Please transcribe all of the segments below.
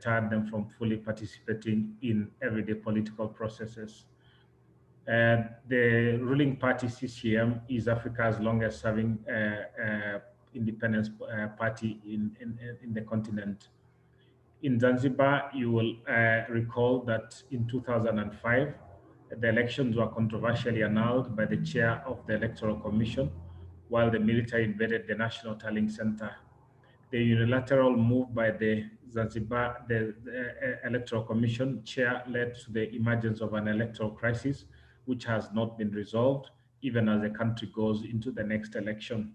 deterred them from fully participating in everyday political processes. The ruling party, CCM, is Africa's longest serving independence party in the continent. In Zanzibar, you will recall that in 2005, the elections were controversially annulled by the chair of the Electoral Commission, while the military invaded the National Tallying Center. The unilateral move by the Electoral Commission chair led to the emergence of an electoral crisis, which has not been resolved, even as the country goes into the next election.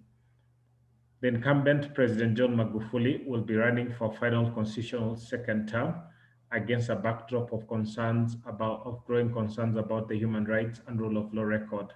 The incumbent President John Magufuli will be running for final constitutional second term against a backdrop of growing concerns about the human rights and rule of law record.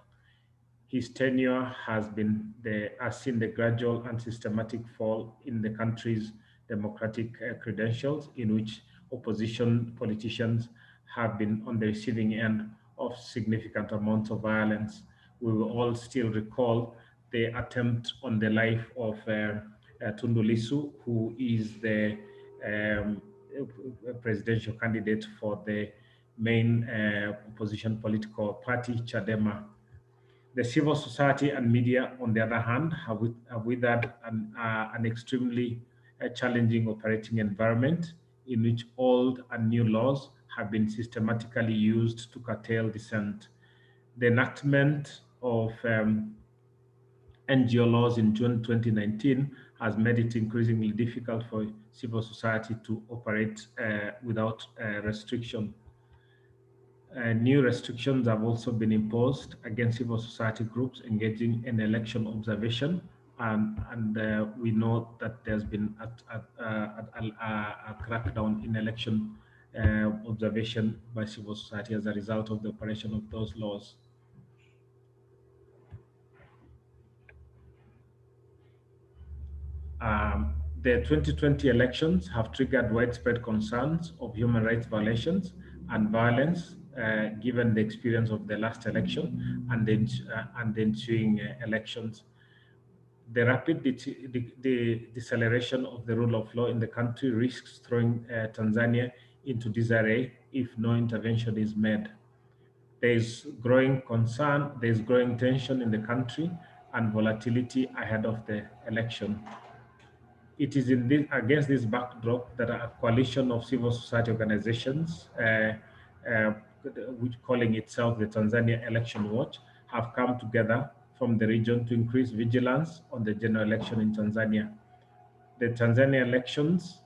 His tenure has seen the gradual and systematic fall in the country's democratic credentials, in which opposition politicians have been on the receiving end of significant amounts of violence. We will all still recall the attempt on the life of Tundu Lissu, who is the presidential candidate for the main opposition political party, Chadema. The civil society and media, on the other hand, have withered an extremely challenging operating environment in which old and new laws have been systematically used to curtail dissent. The enactment of NGO laws in June 2019 has made it increasingly difficult for civil society to operate without restriction. New restrictions have also been imposed against civil society groups engaging in election observation, and we know that there's been a crackdown in election observation by civil society as a result of the operation of those laws. The 2020 elections have triggered widespread concerns of human rights violations and violence, given the experience of the last election and the ensuing elections. The rapid deceleration of the rule of law in the country risks throwing Tanzania into disarray if no intervention is made. There is growing concern, there is growing tension in the country and volatility ahead of the election. It is against this backdrop that a coalition of civil society organizations, which calling itself the Tanzania Election Watch, have come together from the region to increase vigilance on the general election in Tanzania. The Tanzania elections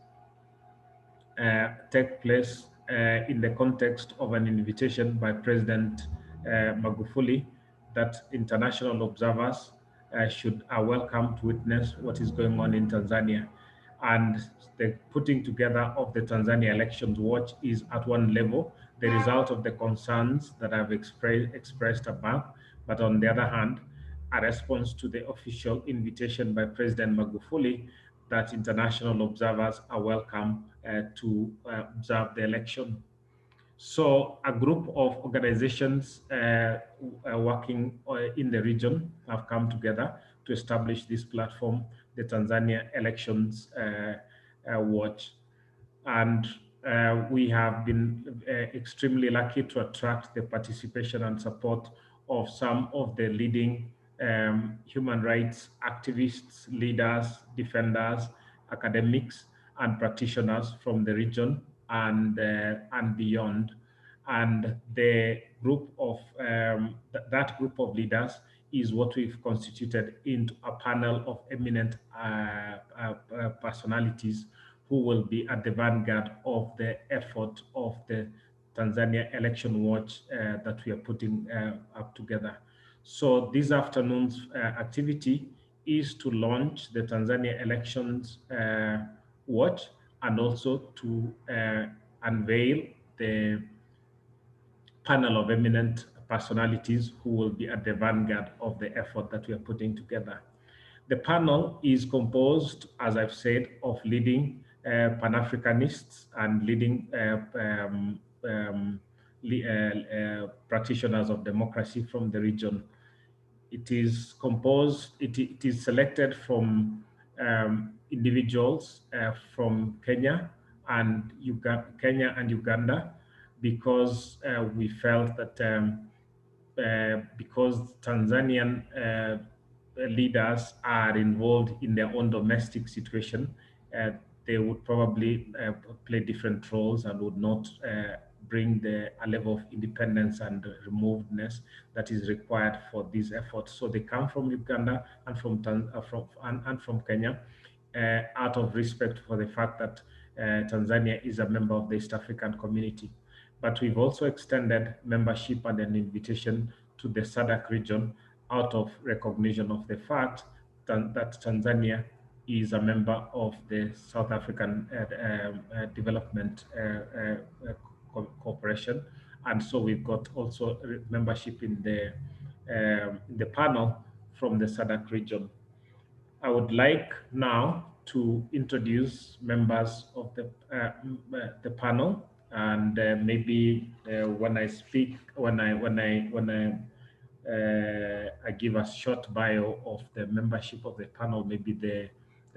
take place in the context of an invitation by President Magufuli that international observers are welcome to witness what is going on in Tanzania. And the putting together of the Tanzania Elections Watch is at one level the result of the concerns that I've expressed above, but on the other hand, a response to the official invitation by President Magufuli that international observers are welcome to observe the election. So a group of organizations working in the region have come together to establish this platform, the Tanzania Elections Watch. And we have been extremely lucky to attract the participation and support of some of the leading human rights activists, leaders, defenders, academics, and practitioners from the region and beyond. And the group of that group of leaders is what we've constituted into a panel of eminent personalities who will be at the vanguard of the effort of the Tanzania Election Watch that we are putting up together. So this afternoon's activity is to launch the Tanzania Elections Watch and also to unveil the panel of eminent personalities who will be at the vanguard of the effort that we are putting together. The panel is composed, as I've said, of leading Pan-Africanists and leading practitioners of democracy from the region. It is composed, it is selected from individuals from Kenya and Kenya and Uganda, because we felt that because Tanzanian leaders are involved in their own domestic situation, uh, they would probably play different roles and would not bring a level of independence and removedness that is required for these efforts. So they come from Uganda and from Kenya, out of respect for the fact that Tanzania is a member of the East African community. But we've also extended membership and an invitation to the SADC region out of recognition of the fact that Tanzania is a member of the South African Development Cooperation. And so we've got also membership in the panel from the SADC region. I would like now to introduce members of the panel, and maybe when I speak, I give a short bio of the membership of the panel, maybe the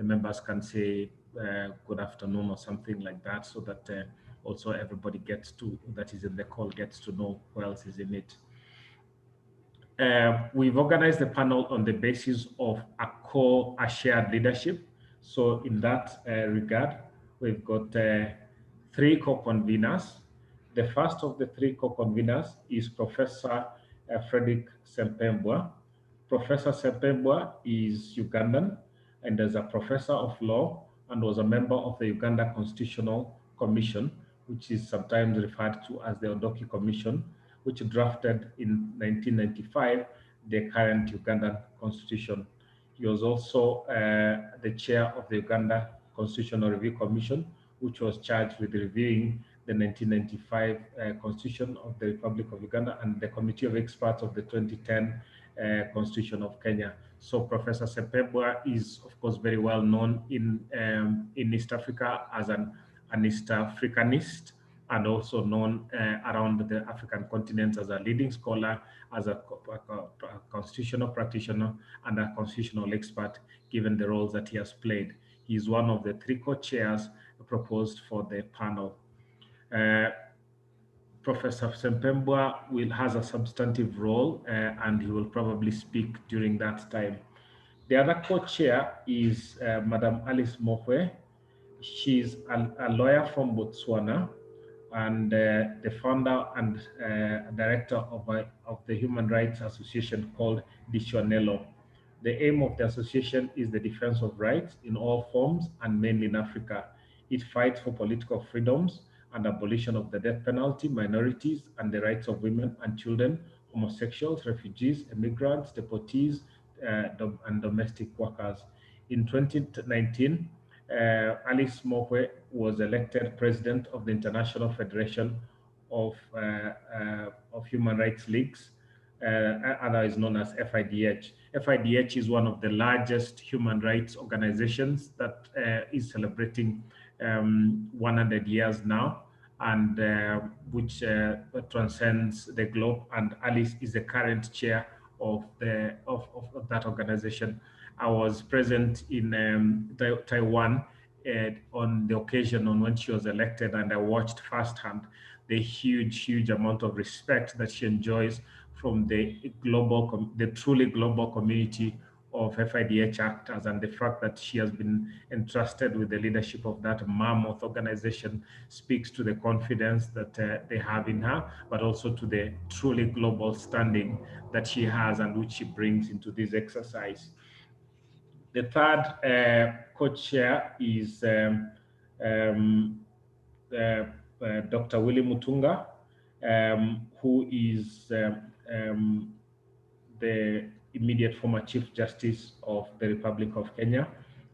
members can say good afternoon or something like that, so that also everybody that is in the call gets to know who else is in it. We've organized the panel on the basis of a shared leadership. So in that regard, we've got three co-conveners. The first of the three co-conveners is Professor Frederick Sempembwa. Professor Sempembwa is Ugandan and is a professor of law and was a member of the Uganda Constitutional Commission, which is sometimes referred to as the Odoki Commission, which drafted in 1995 the current Ugandan constitution. He was also the chair of the Uganda Constitutional Review Commission, which was charged with reviewing the 1995 Constitution of the Republic of Uganda and the Committee of Experts of the 2010 Constitution of Kenya. So Professor Sempembwa is, of course, very well known in East Africa as an East Africanist, and also known around the African continent as a leading scholar, as a constitutional practitioner, and a constitutional expert, given the roles that he has played. He is one of the three co-chairs proposed for the panel. Professor Sempembwa has a substantive role, and he will probably speak during that time. The other co-chair is Madam Alice Mohwe. She's a lawyer from Botswana and the founder and director of the human rights association called Dishwanelo. The aim of the association is the defense of rights in all forms and mainly in Africa. It fights for political freedoms and abolition of the death penalty, minorities, and the rights of women and children, homosexuals, refugees, immigrants, deportees, and domestic workers. In 2019, Alice Mohwe was elected president of the International Federation of Human Rights Leagues, otherwise known as FIDH. FIDH is one of the largest human rights organizations that is celebrating 100 years now, and which transcends the globe. And Alice is the current chair of that organization. I was present in Taiwan on the occasion on when she was elected, and I watched firsthand the huge amount of respect that she enjoys from the truly global community of FIDH actors, and the fact that she has been entrusted with the leadership of that mammoth organization speaks to the confidence that they have in her, but also to the truly global standing that she has and which she brings into this exercise. The third co-chair is Dr. Willie Mutunga, who is the immediate former Chief Justice of the Republic of Kenya,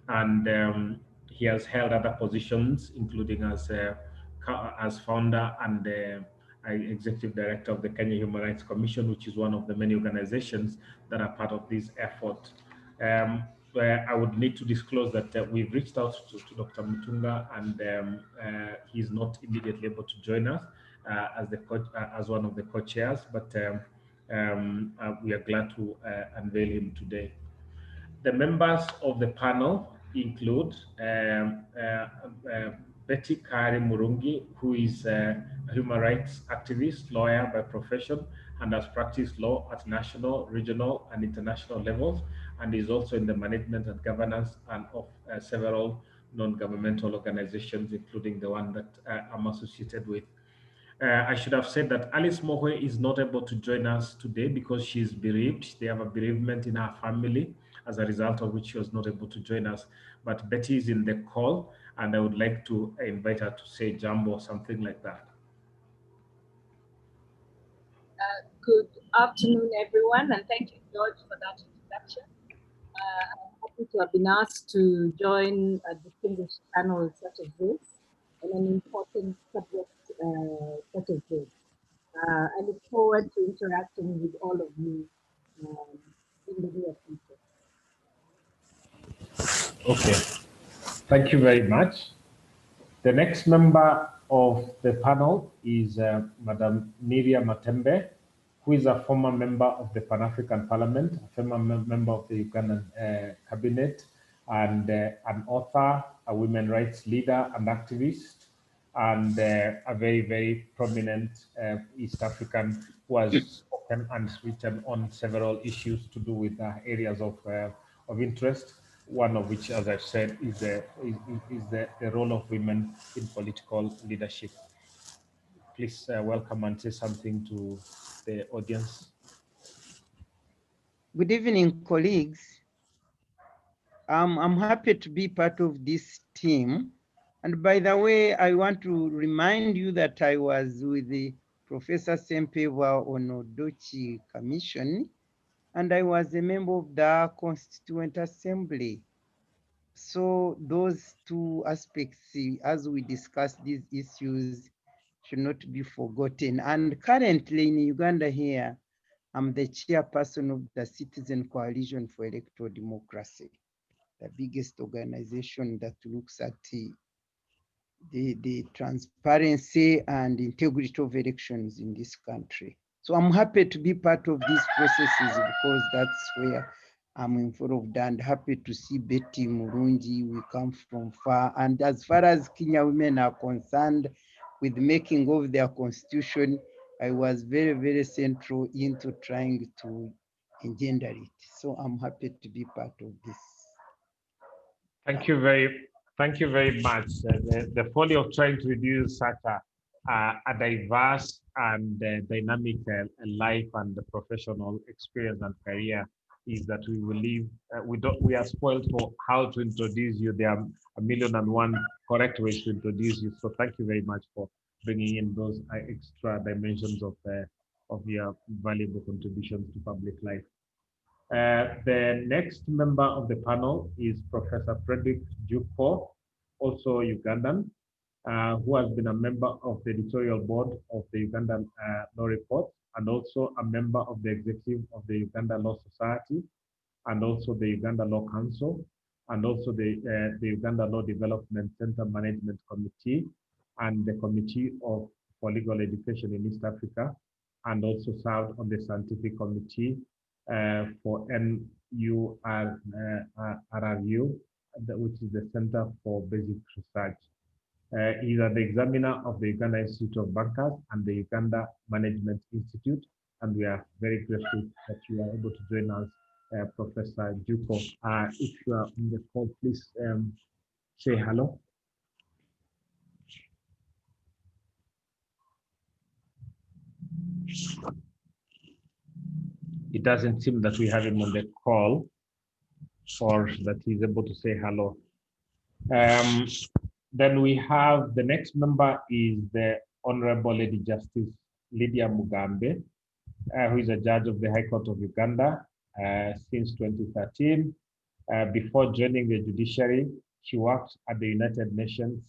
and he has held other positions, including as founder and executive director of the Kenya Human Rights Commission, which is one of the many organizations that are part of this effort. I would need to disclose that we've reached out to Dr. Mutunga, and he's not immediately able to join us as one of the co-chairs, but we are glad to unveil him today. The members of the panel include Betty Kari Murungi, who is a human rights activist, lawyer by profession, and has practiced law at national, regional, and international levels, and is also in the management and governance and of several non-governmental organizations, including the one that I'm associated with. I should have said that Alice Mohe is not able to join us today because she's bereaved. They have a bereavement in her family, as a result of which she was not able to join us. But Betty is in the call, and I would like to invite her to say jambo or something like that. Good afternoon, everyone, and thank you, George, for that introduction. I'm happy to have been asked to join a distinguished panel such as this on an important subject such as this. I look forward to interacting with all of you in the near future. Okay, thank you very much. The next member of the panel is Madam Niria Matembe, who is a former member of the Pan-African Parliament, a former member of the Ugandan cabinet, and an author, a women's rights leader and activist, and a very, very prominent East African who has spoken and written on several issues to do with areas of interest. One of which, as I've said, is the role of women in political leadership. Please welcome and say something to the audience. Good evening, colleagues. I'm happy to be part of this team. And by the way, I want to remind you that I was with the Professor Sempeva Onodochi Commission, and I was a member of the Constituent Assembly. So those two aspects, as we discuss these issues, should not be forgotten. And currently in Uganda here, I'm the chairperson of the Citizen Coalition for Electoral Democracy, the biggest organization that looks at the transparency and integrity of elections in this country. So I'm happy to be part of these processes because that's where I'm involved, and happy to see Betty Murungi. We come from far. And as far as Kenya women are concerned, with making of their constitution, I was very, very central into trying to engender it. So I'm happy to be part of this. Thank you very much. The folly of trying to reduce such a diverse and dynamic life and professional experience and career is that we will leave. We are spoiled for how to introduce you. There are 1,000,001 correct ways to introduce you. So thank you very much for bringing in those extra dimensions of your valuable contributions to public life. The next member of the panel is Professor Frederick Juko, also Ugandan, who has been a member of the editorial board of the Ugandan Law Report, and also a member of the executive of the Uganda Law Society, and also the Uganda Law Council, and also the Uganda Law Development Center Management Committee, and the Committee for Legal Education in East Africa, and also served on the Scientific Committee for NURRU, which is the Center for Basic Research. He is the examiner of the Uganda Institute of Bankers and the Uganda Management Institute, and we are very grateful that you are able to join us, Professor Juko. If you are on the call, please say hello. It doesn't seem that we have him on the call or that he's able to say hello. Then we have the next member is the Honorable Lady Justice Lydia Mugambe, who is a judge of the High Court of Uganda since 2013. Before joining the judiciary, she worked at the United Nations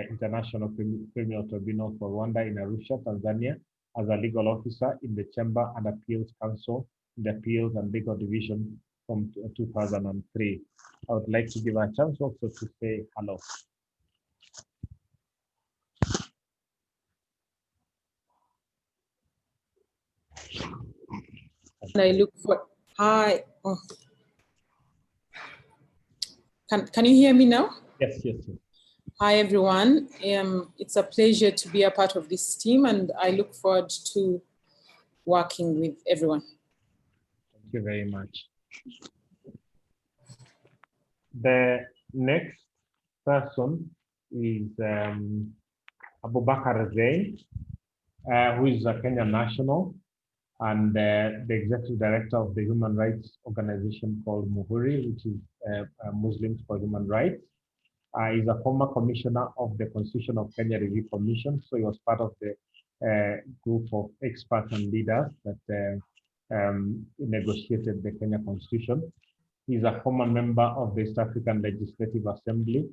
International Criminal Tribunal for Rwanda in Arusha, Tanzania, as a legal officer in the Chamber and Appeals Council in the Appeals and Legal Division from 2003. I would like to give her a chance also to say hello. And I look for, hi. Oh. Can you hear me now? Yes, yes, yes. Hi, everyone. It's a pleasure to be a part of this team, and I look forward to working with everyone. Thank you very much. The next person is Abubakar Zayn, who is a Kenyan national and the executive director of the human rights organization called Muhuri, which is Muslims for Human Rights. He's a former commissioner of the Constitution of Kenya Review Commission, so he was part of the group of experts and leaders that negotiated the Kenya Constitution. He's a former member of the East African Legislative Assembly,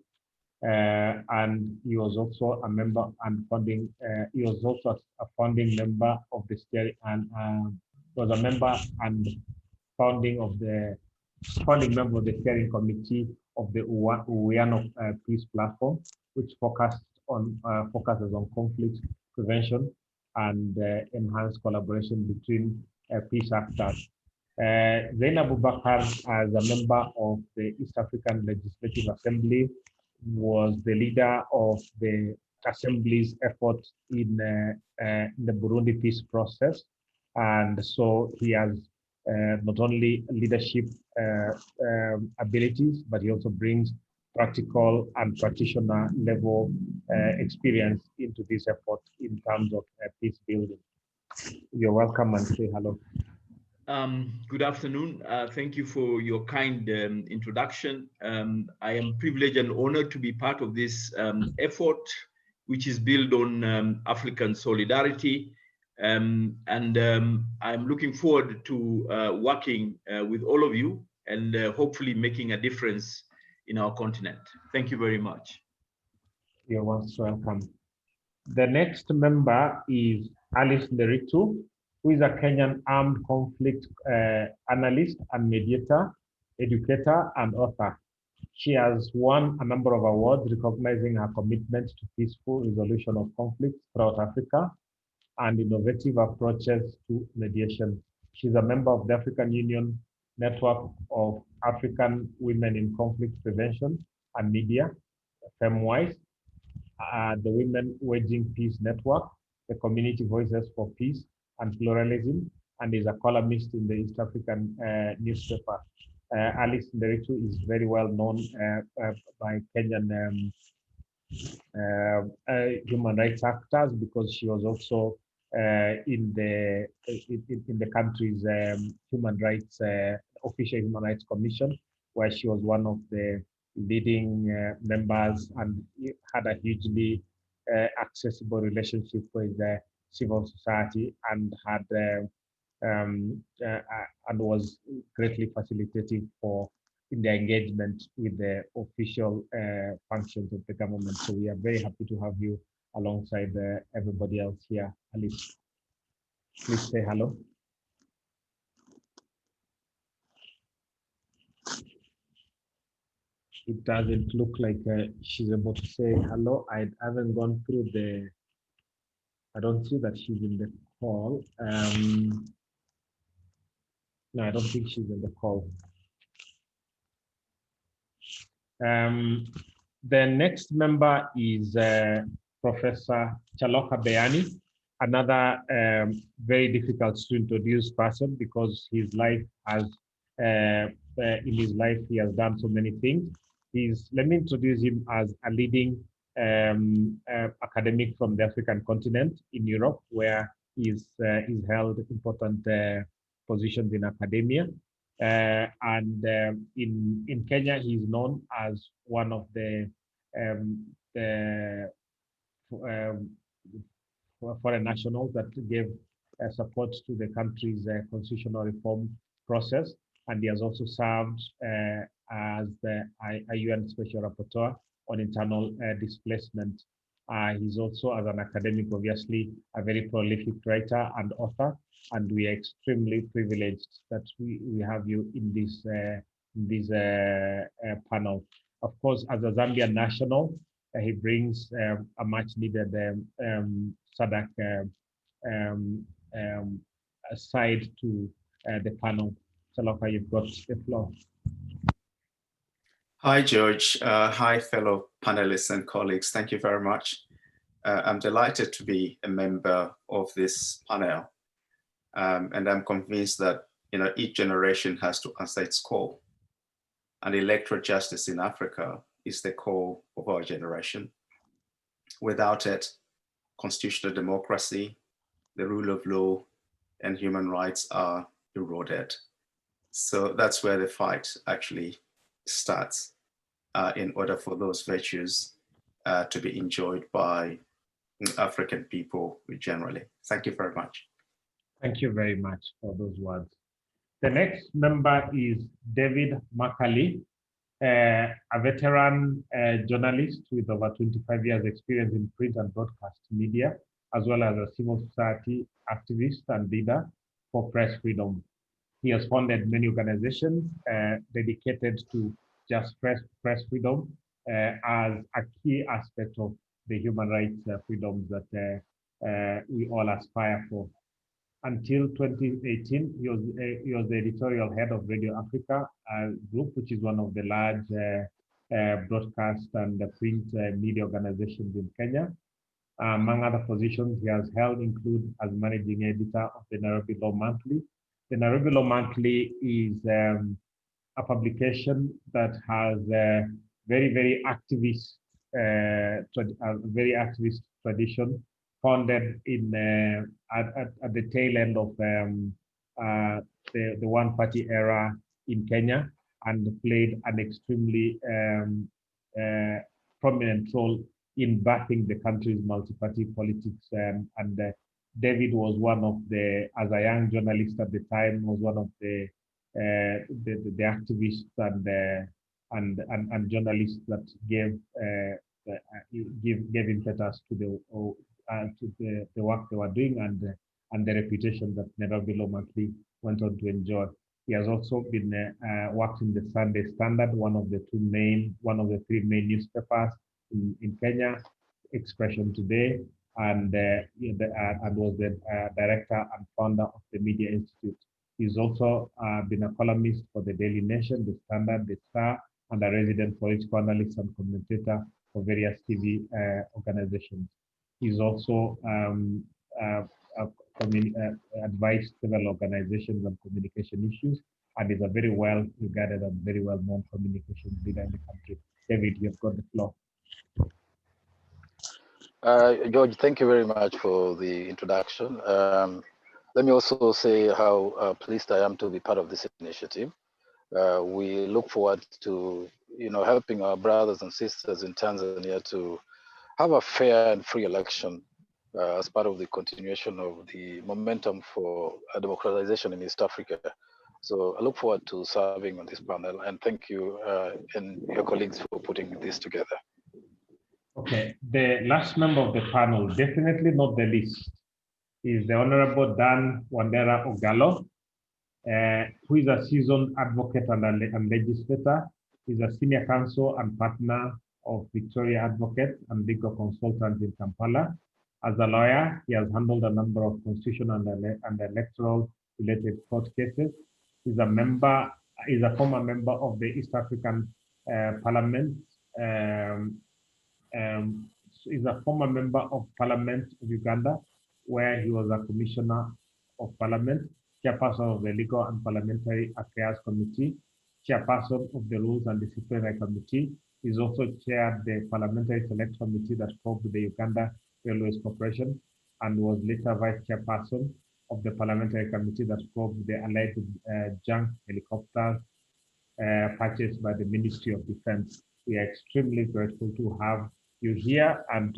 and he was also a member and founding. He was also a founding member of the steering and was a member and founding member of the steering committee of the Uwiano Peace Platform, which focuses on conflict prevention and enhanced collaboration between peace actors. Zayn Abubakar, as a member of the East African Legislative Assembly, was the leader of the Assembly's effort in the Burundi peace process. And so he has not only leadership abilities, but he also brings practical and practitioner level experience into this effort in terms of peace building. You're welcome and say hello. Good afternoon. Thank you for your kind introduction. I am privileged and honored to be part of this effort, which is built on African solidarity. I'm looking forward to working with all of you and hopefully making a difference in our continent. Thank you very much. You're most welcome. The next member is Alice Nderitu, who is a Kenyan armed conflict analyst and mediator, educator, and author. She has won a number of awards recognizing her commitment to peaceful resolution of conflicts throughout Africa and innovative approaches to mediation. She's a member of the African Union Network of African Women in Conflict Prevention and Media, FEMWISE, the Women Waging Peace Network, the Community Voices for Peace and Pluralism, and is a columnist in the East African newspaper. Alice Nderitu is very well known by Kenyan human rights actors because she was also in the country's human rights official human rights commission, where she was one of the leading members and had a hugely accessible relationship with civil society and had and was greatly facilitative in the engagement with the official functions of the government. So we are very happy to have you alongside everybody else here. Alice, please say hello. It doesn't look like she's able to say hello. I haven't gone through I don't see that she's in the call. No, I don't think she's in the call. The next member is Professor Chaloka Bayani, another very difficult to introduce person because his life has, in his life, he has done so many things. Let me introduce him as a leading academic from the African continent in Europe, where he's held important positions in academia. And in Kenya, he's known as one of the foreign nationals that gave support to the country's constitutional reform process. And he has also served as the UN Special Rapporteur on internal displacement. He's also, as an academic, obviously, a very prolific writer and author. And we are extremely privileged that we have you in this panel. Of course, as a Zambian national, he brings a much needed SADC side to the panel. Chaloka, you've got the floor. Hi, George. Hi, fellow panelists and colleagues. Thank you very much. I'm delighted to be a member of this panel. And I'm convinced that each generation has to answer its call. And electoral justice in Africa is the call of our generation. Without it, constitutional democracy, the rule of law, and human rights are eroded. So that's where the fight actually starts in order for those virtues to be enjoyed by African people generally. Thank you very much. Thank you very much for those words. The next member is David Macalee, a veteran journalist with over 25 years experience in print and broadcast media, as well as a civil society activist and leader for press freedom. He has founded many organizations dedicated to just press freedom as a key aspect of the human rights freedoms that we all aspire for. Until 2018, he was the editorial head of Radio Africa Group, which is one of the large broadcast and print media organizations in Kenya. Among other positions he has held include as managing editor of the Nairobi Law Monthly. The Nairobi Law Monthly is a publication that has a very activist tradition, founded in at the tail end of the one-party era in Kenya, and played an extremely prominent role in backing the country's multi-party politics. And David was one of the, as a young journalist at the time, was one of the activists and journalists that gave impetus to the work they were doing and the reputation that Nairobi Law Monthly went on to enjoy. He has also been worked in the Sunday Standard, one of the three main newspapers in Kenya, Expression Today, and was the director and founder of the Media Institute. He's also been a columnist for the Daily Nation, the Standard, the Star, and a resident political analyst and commentator for various TV organizations. He's also advised several organizations on communication issues, and is a very well regarded and very well known communications leader in the country. David, you've got the floor. George, thank you very much for the introduction. Let me also say how pleased I am to be part of this initiative. We look forward to helping our brothers and sisters in Tanzania to have a fair and free election as part of the continuation of the momentum for democratization in East Africa. So I look forward to serving on this panel, and thank you and your colleagues for putting this together. Okay, the last member of the panel, definitely not the least, is the Honorable Dan Wandera Ogalo, who is a seasoned advocate and legislator. He's a senior counsel and partner of Victoria Advocate and legal consultant in Kampala. As a lawyer, he has handled a number of constitutional and electoral related court cases. He's a former member of the East African Parliament. He's a former member of Parliament of Uganda, where he was a commissioner of Parliament, chairperson of the Legal and Parliamentary Affairs Committee, chairperson of the Rules and Disciplinary Committee. He's also chaired the Parliamentary Select Committee that probed the Uganda Railways Corporation, and was later vice chairperson of the Parliamentary Committee that probed the alleged junk helicopters purchased by the Ministry of Defense. We are extremely grateful to have you here, and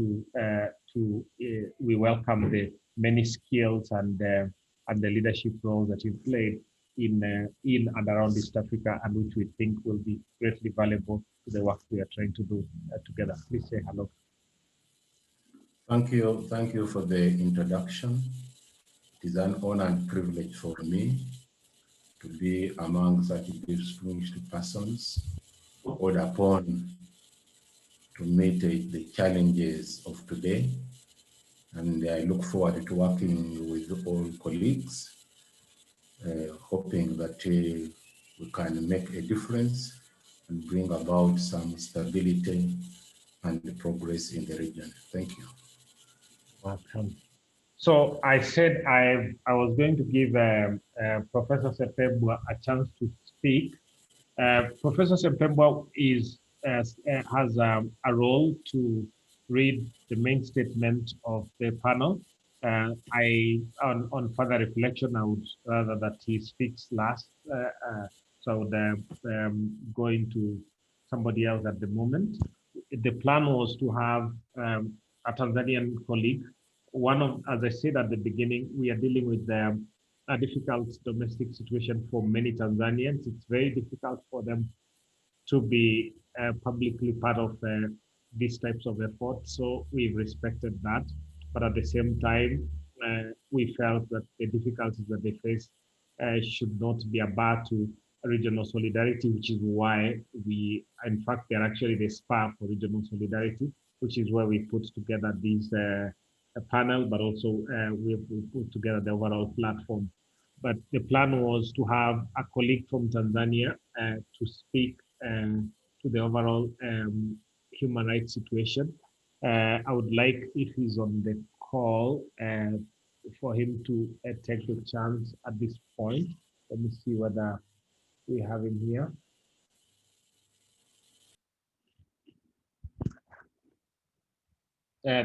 we welcome the many skills and the leadership roles that you've played in and around East Africa, and which we think will be greatly valuable to the work we are trying to do together. Please say hello. Thank you for the introduction. It is an honor and privilege for me to be among such distinguished persons called upon to meet the challenges of today. And I look forward to working with all colleagues, hoping that we can make a difference and bring about some stability and progress in the region. Thank you. Welcome. So I said I was going to give Professor Sepembwa a chance to speak. Professor Sepembwa has a role to read the main statement of the panel. On further reflection, I would rather that he speaks last. So I would go into somebody else at the moment. The plan was to have a Tanzanian colleague. As I said at the beginning, we are dealing with a difficult domestic situation for many Tanzanians. It's very difficult for them to be publicly part of these types of efforts. So we've respected that. But at the same time, we felt that the difficulties that they face should not be a bar to regional solidarity, which is why in fact, they're actually the spur for regional solidarity, which is where we put together these panel, but also we put together the overall platform. But the plan was to have a colleague from Tanzania to speak to the overall human rights situation. I would like, if he's on the call, for him to take the chance at this point. Let me see whether we have him here.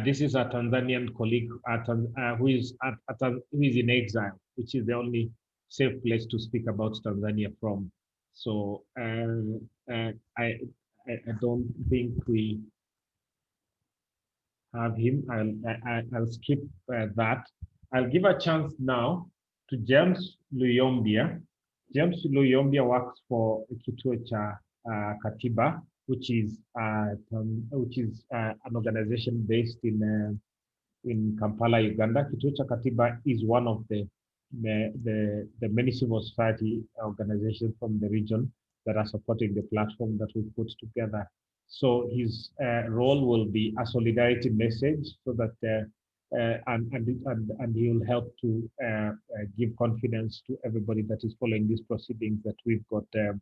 This is a Tanzanian colleague who is in exile, which is the only safe place to speak about Tanzania from. So I don't think we have him. I'll skip that. I'll give a chance now to James Luyombia. James Luyombia works for Kituo cha Katiba, which is an organization based in Kampala, Uganda. Kituo cha Katiba is one of the many civil society organizations from the region that are supporting the platform that we put together. So his role will be a solidarity message, so that and he will help to give confidence to everybody that is following these proceedings that we've got a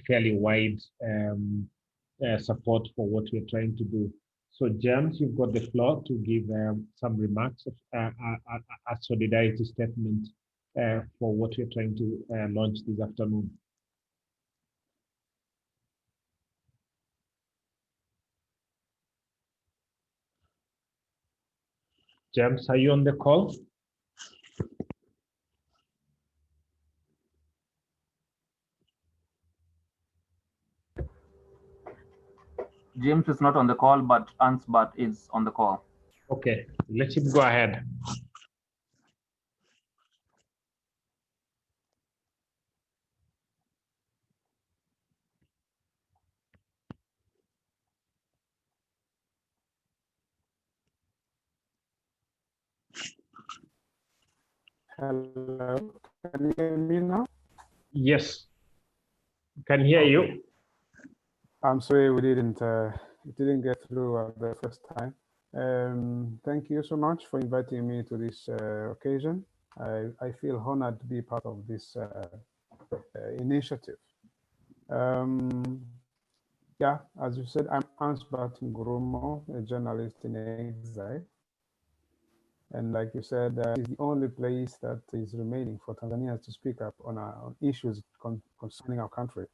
fairly wide support for what we're trying to do. So James, you've got the floor to give some remarks of a solidarity statement for what we're trying to launch this afternoon. James, are you on the call? James is not on the call, but Ansbat is on the call. Okay, let him go ahead. Hello, can you hear me now? Yes, can hear you. I'm sorry we didn't get through at the first time. Thank you so much for inviting me to this occasion. I feel honored to be part of this initiative. Yeah, as you said, I'm Ansbat Ngurumo, a journalist in exile. And like you said, it's the only place that is remaining for Tanzania to speak up on issues concerning our country.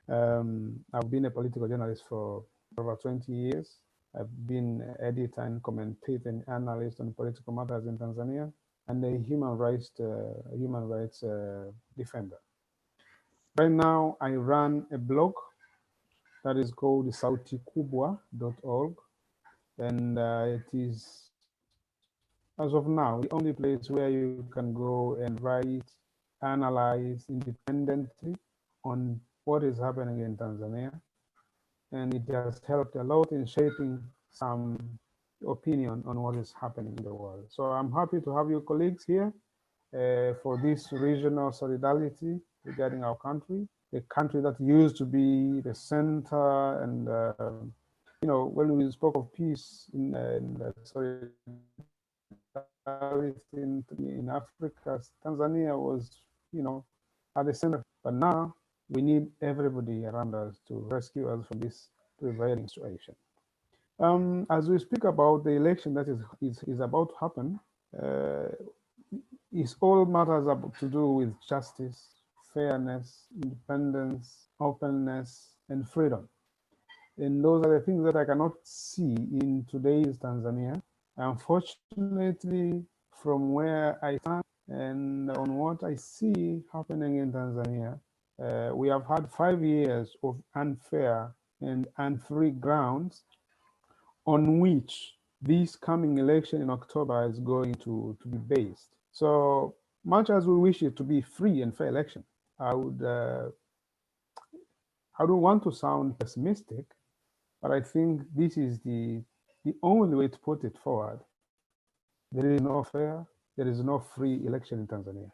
I've been a political journalist for over 20 years. I've been editor and commentator and analyst on political matters in Tanzania, and a human rights defender. Right now, I run a blog that is called sautikubwa.org, and it is, as of now, the only place where you can go and write, analyze independently on what is happening in Tanzania. And it has helped a lot in shaping some opinion on what is happening in the world. So I'm happy to have you colleagues here for this regional solidarity regarding our country, a country that used to be the center. And, you know, when we spoke of peace in solidarity in Africa, Tanzania was, you know, at the center. But now we need everybody around us to rescue us from this prevailing situation. As we speak about the election that is about to happen, it's all matters to do with justice, fairness, independence, openness, and freedom. And those are the things that I cannot see in today's Tanzania. Unfortunately, from where I stand and on what I see happening in Tanzania, we have had 5 years of unfair and unfree grounds on which this coming election in October is going to be based. So much as we wish it to be free and fair election, I don't want to sound pessimistic, but I think this is the only way to put it forward. There is no fair, there is no free election in Tanzania,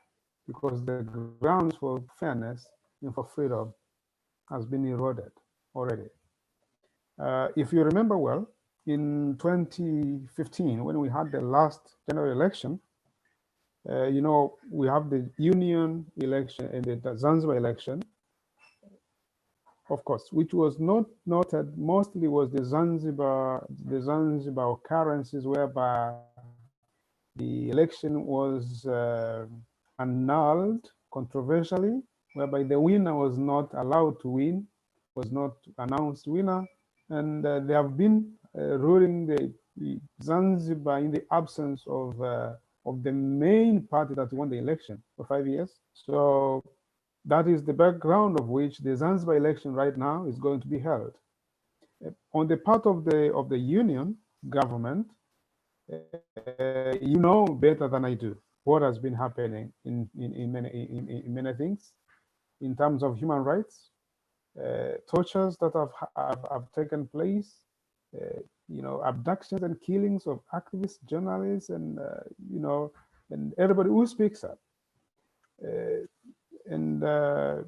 because the grounds for fairness and for freedom has been eroded already. If you remember well, in 2015, when we had the last general election, we have the union election and the Zanzibar election, of course, which was not noted mostly was the Zanzibar occurrences whereby the election was annulled controversially, whereby the winner was not allowed to win, was not announced winner, and they have been ruling the Zanzibar in the absence of the main party that won the election for 5 years. So that is the background of which the Zanzibar election right now is going to be held. On the part of the union government, you know better than I do what has been happening in many things in terms of human rights, tortures that have taken place, abductions and killings of activists, journalists, and and everybody who speaks up. And the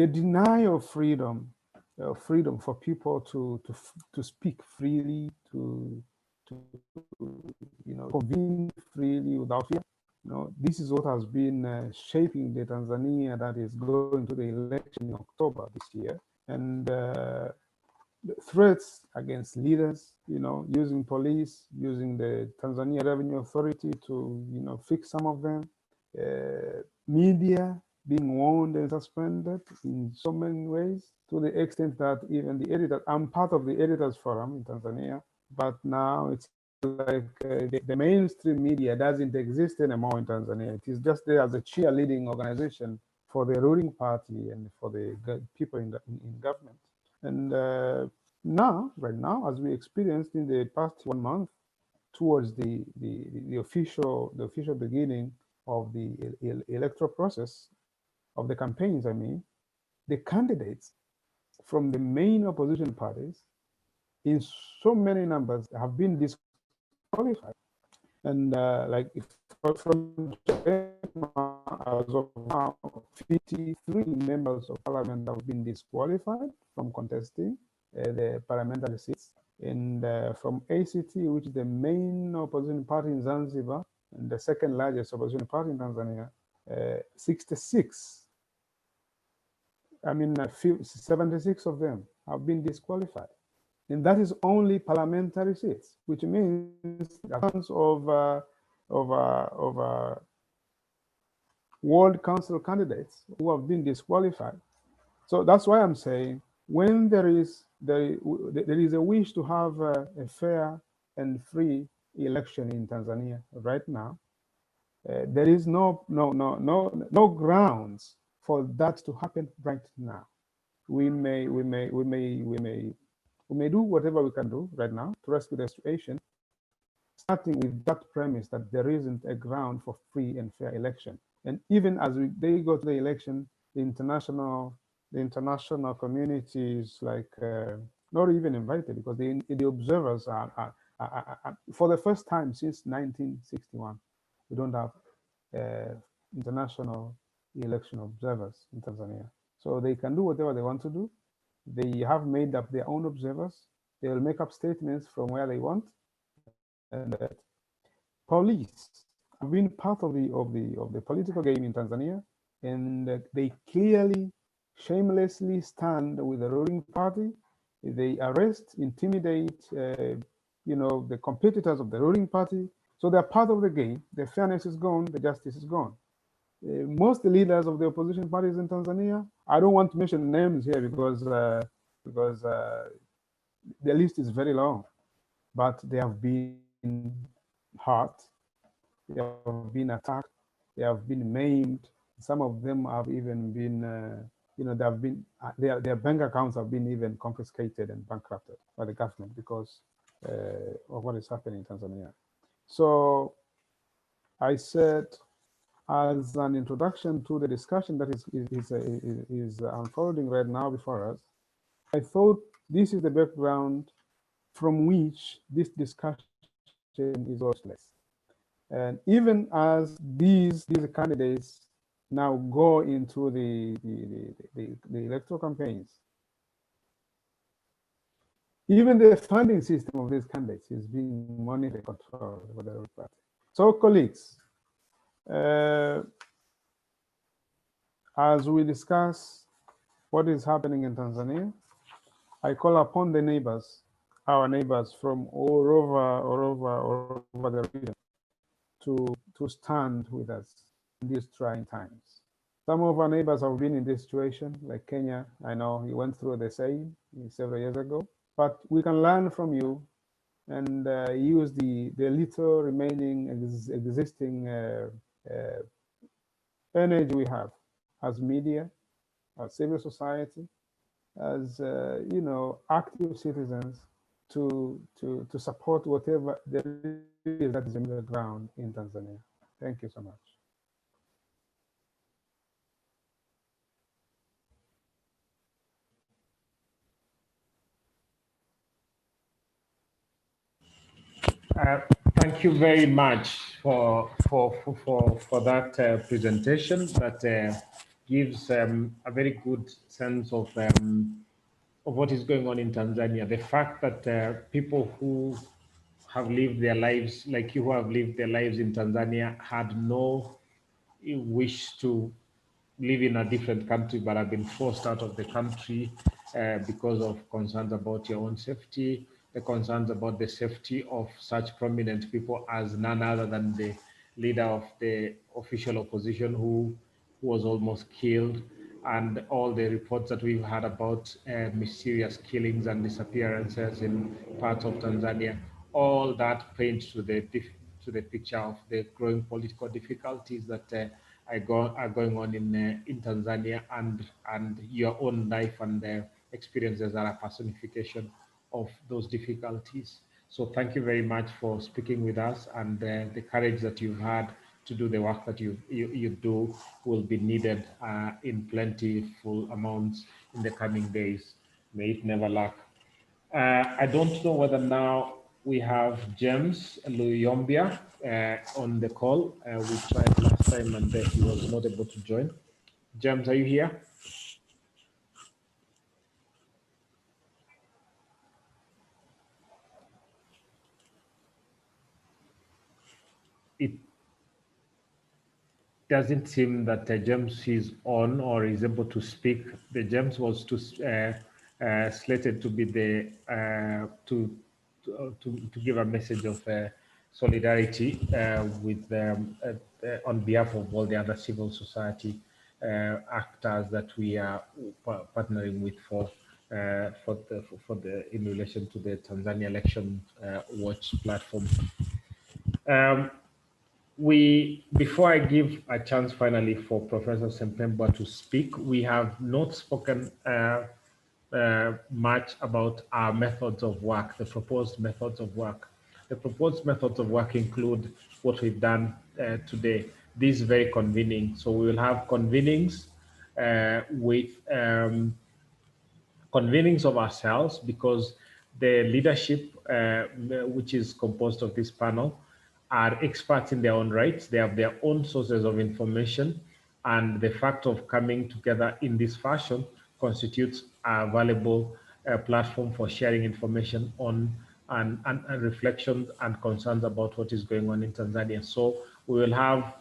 denial of freedom for people to speak freely, to convene freely without fear. This is what has been shaping the Tanzania that is going to the election in October this year, and threats against leaders, using police, using the Tanzania Revenue Authority to fix some of them, media being warned and suspended in so many ways, to the extent that even the editor, I'm part of the Editors Forum in Tanzania, but now it's like the mainstream media doesn't exist anymore in Tanzania. It is just there as a cheerleading organization for the ruling party and for the people in government. And right now, as we experienced in the past 1 month, towards the official beginning of the electoral process of the campaigns, I mean, the candidates from the main opposition parties in so many numbers have been disqualified. And like from as of now, 53 members of parliament have been disqualified from contesting the parliamentary seats. And from ACT, which is the main opposition party in Zanzibar and the second largest opposition party in Tanzania, 66, 76 of them have been disqualified. And that is only parliamentary seats, which means tons of World Council candidates who have been disqualified. So that's why I'm saying, when there is a wish to have a fair and free election in Tanzania right now, there is no grounds for that to happen right now. We may do whatever we can do right now to rescue the situation, starting with that premise that there isn't a ground for free and fair election. And even as they go to the election, the international community is like not even invited, because the observers are for the first time since 1961, we don't have international election observers in Tanzania. So they can do whatever they want to do. They have made up their own observers. They will make up statements from where they want. And police have been part of the political game in Tanzania. and they clearly, shamelessly stand with the ruling party. They arrest, intimidate, the competitors of the ruling party. So they're part of the game. The fairness is gone. The justice is gone. Most leaders of the opposition parties in Tanzania, I don't want to mention names here because the list is very long, but they have been hurt, they have been attacked, they have been maimed. Some of them have even been, they have been, their bank accounts have been even confiscated and bankrupted by the government because of what is happening in Tanzania. So I said, as an introduction to the discussion that is unfolding right now before us, I thought this is the background from which this discussion is less. And even as these candidates now go into the electoral campaigns, even the funding system of these candidates is being monitored and controlled by the ruling party. So, colleagues, as we discuss what is happening in Tanzania, I call upon the neighbors, our neighbors from all over the region, to stand with us in these trying times. Some of our neighbors have been in this situation, like Kenya. I know he went through the same several years ago. But we can learn from you and use the little remaining existing energy we have as media, as civil society, as active citizens to support whatever there is that is on the ground in Tanzania. Thank you so much. Thank you very much for that presentation that gives a very good sense of what is going on in Tanzania. The fact that people who have lived their lives, like you who have lived their lives in Tanzania, had no wish to live in a different country but have been forced out of the country because of concerns about your own safety, the concerns about the safety of such prominent people as none other than the leader of the official opposition who was almost killed, and all the reports that we've had about mysterious killings and disappearances in parts of Tanzania. All that paints to the picture of the growing political difficulties that are going on in Tanzania, and your own life and experiences are a personification of those difficulties. So thank you very much for speaking with us, and the courage that you've had to do the work that you do will be needed in plentiful amounts in the coming days. May it never lack. I don't know whether now we have James Luyombia on the call. We tried last time and he was not able to join. James, are you here? It doesn't seem that James is on or is able to speak. The James was slated to be the to give a message of solidarity with on behalf of all the other civil society actors that we are partnering with for in relation to the Tanzania Election Watch platform. Before I give a chance finally for Professor Sempemba to speak, we have not spoken much about our methods of work, the proposed methods of work. The proposed methods of work include what we've done today. This is very convening. So we will have convenings with convenings of ourselves, because the leadership, which is composed of this panel, are experts in their own rights. They have their own sources of information, and the fact of coming together in this fashion constitutes a valuable platform for sharing information on and reflections and concerns about what is going on in Tanzania. So we will have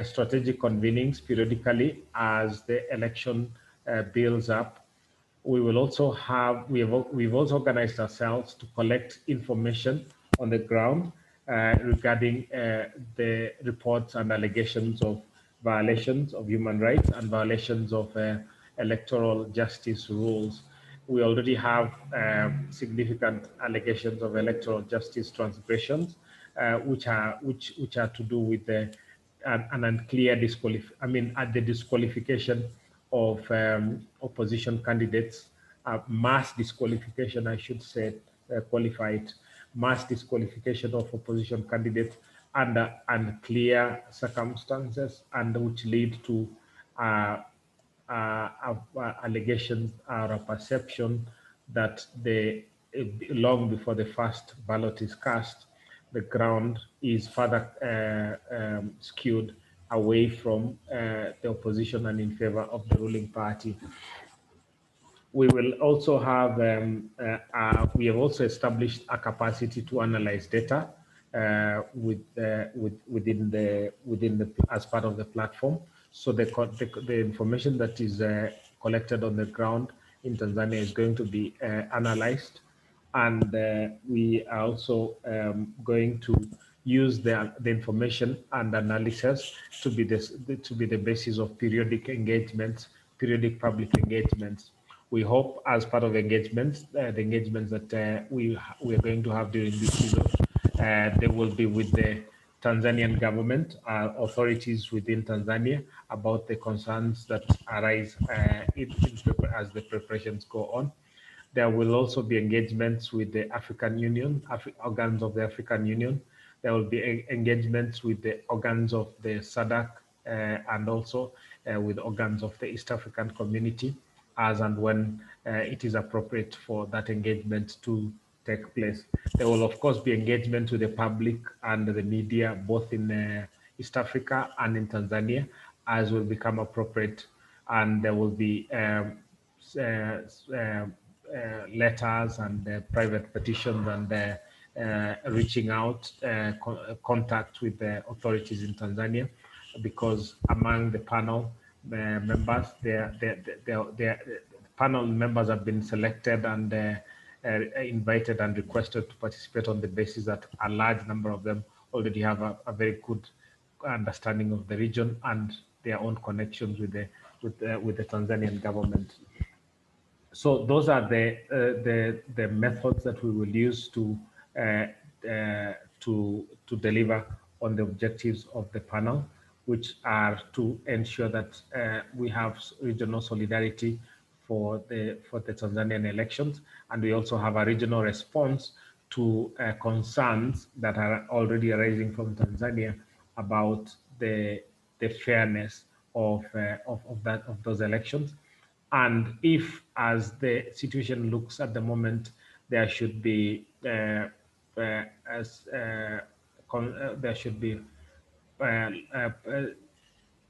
strategic convenings periodically as the election builds up. We will also have, we've also organized ourselves to collect information on the ground regarding the reports and allegations of violations of human rights and violations of electoral justice rules. We already have significant allegations of electoral justice transgressions, which are to do with an unclear the disqualification of opposition candidates, mass disqualification, I should say, qualified mass disqualification of opposition candidates under unclear circumstances, and which lead to allegations or a perception that long before the first ballot is cast, the ground is further skewed away from the opposition and in favor of the ruling party. We will also have, we have also established a capacity to analyze data within the as part of the platform. So the information that is collected on the ground in Tanzania is going to be analyzed, and we are also going to use the information and analysis to be the basis of periodic engagements, periodic public engagements. We hope, as part of engagements, the engagements that we are going to have during this season, they will be with the Tanzanian government, authorities within Tanzania, about the concerns that arise as the preparations go on. There will also be engagements with the African Union, organs of the African Union. There will be engagements with the organs of the SADC and also with organs of the East African community, as and when it is appropriate for that engagement to take place. There will, of course, be engagement with the public and the media, both in East Africa and in Tanzania, as will become appropriate. And there will be letters and private petitions and reaching out, contact with the authorities in Tanzania, because among the panel members, the panel members have been selected and invited and requested to participate on the basis that a large number of them already have a very good understanding of the region and their own connections with the Tanzanian government. So those are the methods that we will use to deliver on the objectives of the panel, which are to ensure that we have regional solidarity for the Tanzanian elections, and we also have a regional response to concerns that are already arising from Tanzania about the fairness of those elections. And if, as the situation looks at the moment, there should be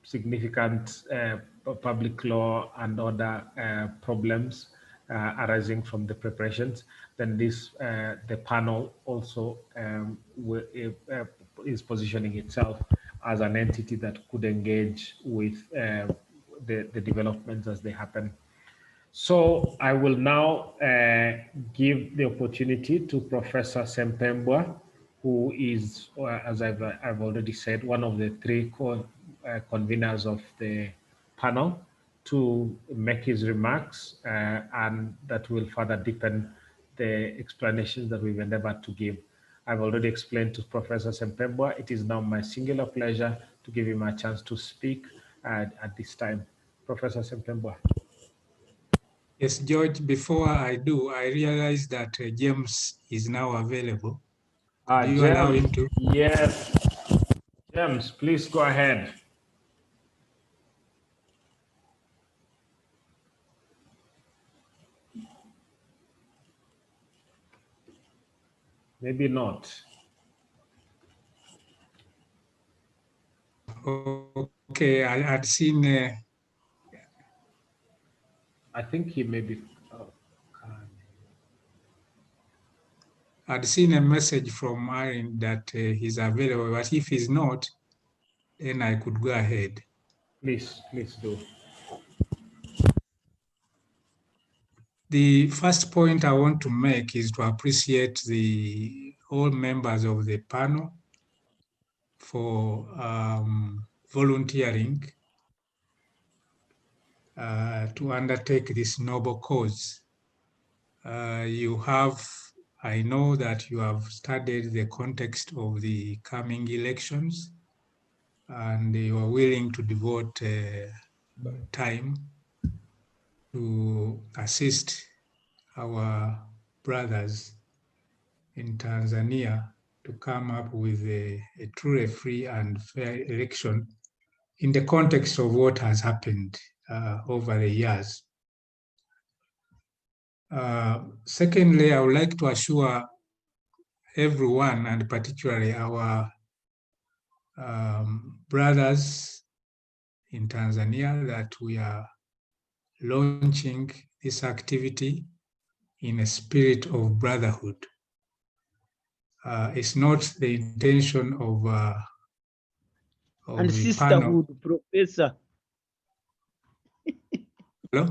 significant public law and other problems arising from the preparations, then the panel also is positioning itself as an entity that could engage with the developments as they happen. So I will now give the opportunity to Professor Sempembwa, who is, as I've already said, one of the three conveners of the panel, to make his remarks, and that will further deepen the explanations that we've endeavored to give. I've already explained to Professor Sempembwa. It is now my singular pleasure to give him a chance to speak at this time. Professor Sempembwa. Yes, George, before I do, I realize that James is now available. Do you James, allow him to? Yes. James, please go ahead. Maybe not. Okay, I had seen. I think he may be. I'd seen a message from Aaron that he's available, but if he's not, then I could go ahead. Please do. The first point I want to make is to appreciate all members of the panel for volunteering to undertake this noble cause. I know that you have studied the context of the coming elections, and you are willing to devote time to assist our brothers in Tanzania to come up with a truly free and fair election in the context of what has happened over the years. Secondly, I would like to assure everyone, and particularly our brothers in Tanzania, that we are launching this activity in a spirit of brotherhood. It's not the intention of and the sisterhood, panel. Professor. Hello?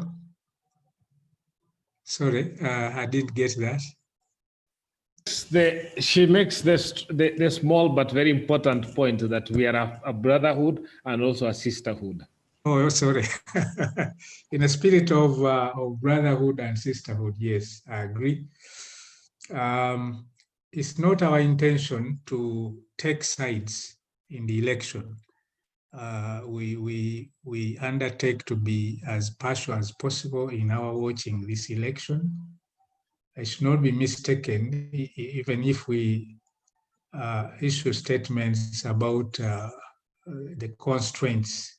Sorry, I didn't get that. She makes the small but very important point that we are a brotherhood and also a sisterhood. Oh, sorry. In a spirit of brotherhood and sisterhood, yes, I agree. It's not our intention to take sides in the election. We undertake to be as partial as possible in our watching this election. It should not be mistaken, even if we issue statements about the constraints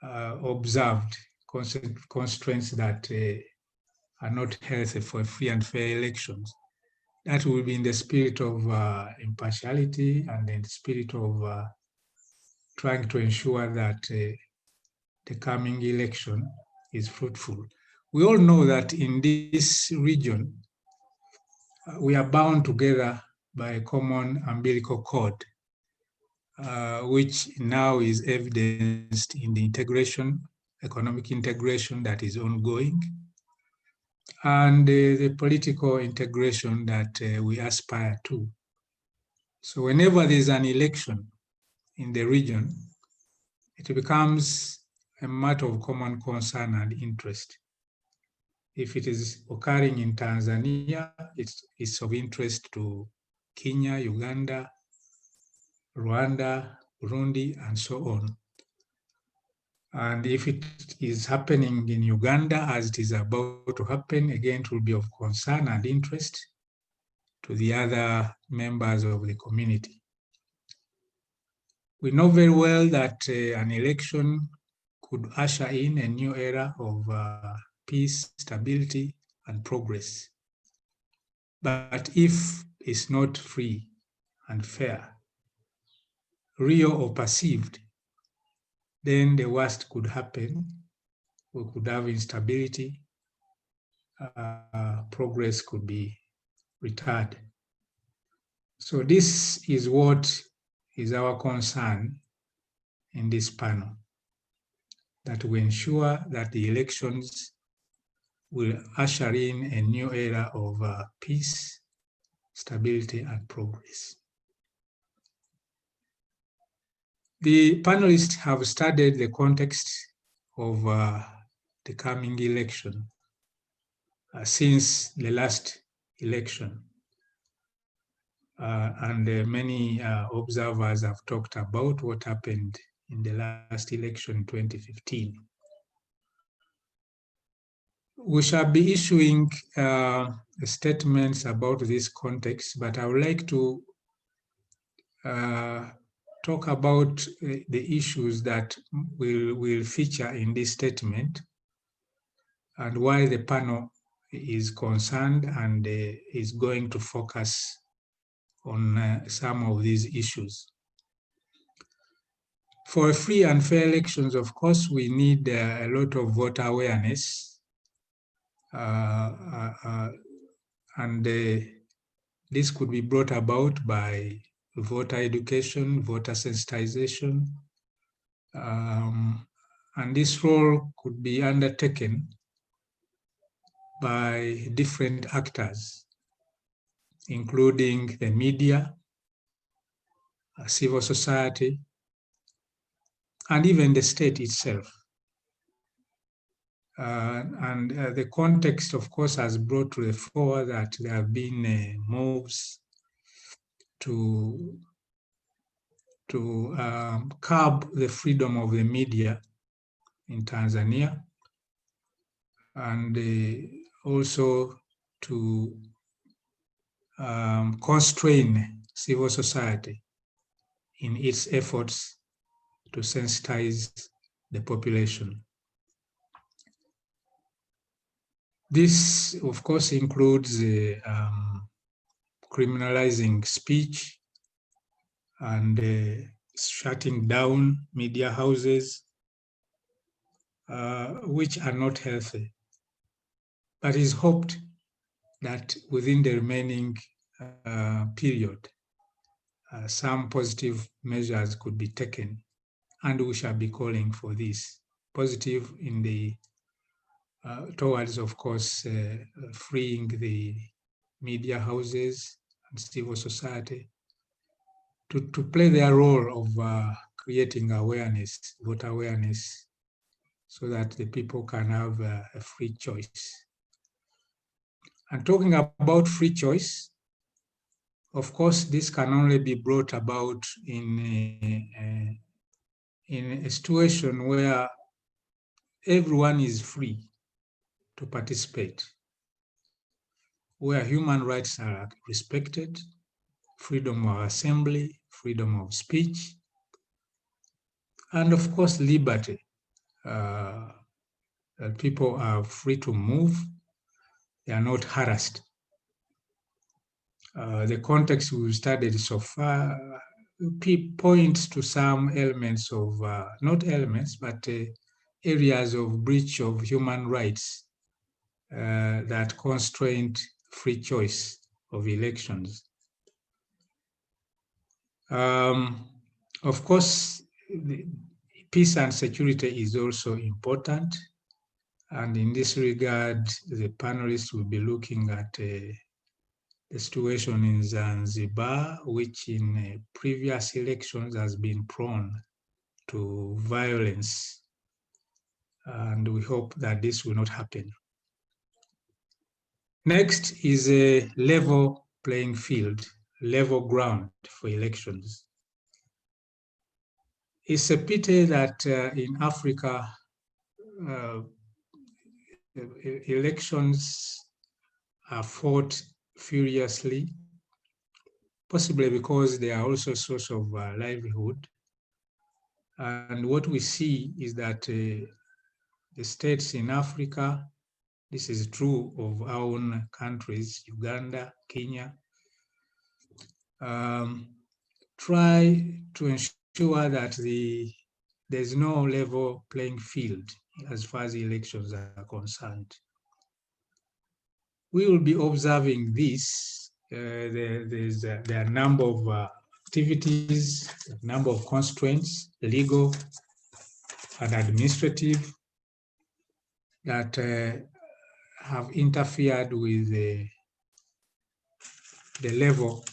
observed, constraints that are not healthy for free and fair elections. That will be in the spirit of impartiality and in the spirit of trying to ensure that the coming election is fruitful. We all know that in this region, we are bound together by a common umbilical cord, which now is evidenced in the economic integration that is ongoing, and the political integration that we aspire to. So whenever there's an election in the region, it becomes a matter of common concern and interest. If it is occurring in Tanzania, it's of interest to Kenya, Uganda, Rwanda, Burundi, and so on. And if it is happening in Uganda, as it is about to happen, again, it will be of concern and interest to the other members of the community. We know very well that an election could usher in a new era of peace, stability, and progress. But if it's not free and fair, real or perceived, then the worst could happen. We could have instability, progress could be retarded. So this is what is our concern in this panel, that we ensure that the elections will usher in a new era of peace, stability, and progress. The panelists have studied the context of the coming election since the last election. And many observers have talked about what happened in the last election in 2015. We shall be issuing statements about this context, but I would like to talk about the issues that will feature in this statement and why the panel is concerned and is going to focus on some of these issues. For free and fair elections, of course, we need a lot of voter awareness, and this could be brought about by voter education, voter sensitization, And this role could be undertaken by different actors, including the media, civil society, and even the state itself. The context, of course, has brought to the fore that there have been moves to curb the freedom of the media in Tanzania, and also to constrain civil society in its efforts to sensitize the population. This, of course, includes criminalizing speech and shutting down media houses, which are not healthy. But it's hoped that within the remaining period, some positive measures could be taken, and we shall be calling for this. Positive in the towards, of course, freeing the media houses and civil society to play their role of creating awareness, voter awareness, so that the people can have a free choice. And talking about free choice, of course, this can only be brought about in a situation where everyone is free to participate, where human rights are respected, freedom of assembly, freedom of speech, and of course, liberty. That people are free to move, they are not harassed. The context we've studied so far points to some elements of, not elements, but areas of breach of human rights that constrain free choice of elections. Of course, peace and security is also important. And in this regard, the panelists will be looking at the situation in Zanzibar, which in previous elections has been prone to violence. And we hope that this will not happen. Next is a level playing field, level ground for elections. It's a pity that in Africa, elections are fought furiously, possibly because they are also a source of livelihood. And what we see is that the states in Africa, this is true of our own countries, Uganda, Kenya, try to ensure that there's no level playing field as far as elections are concerned. We will be observing this. There are a number of activities, a number of constraints, legal and administrative, that have interfered with the level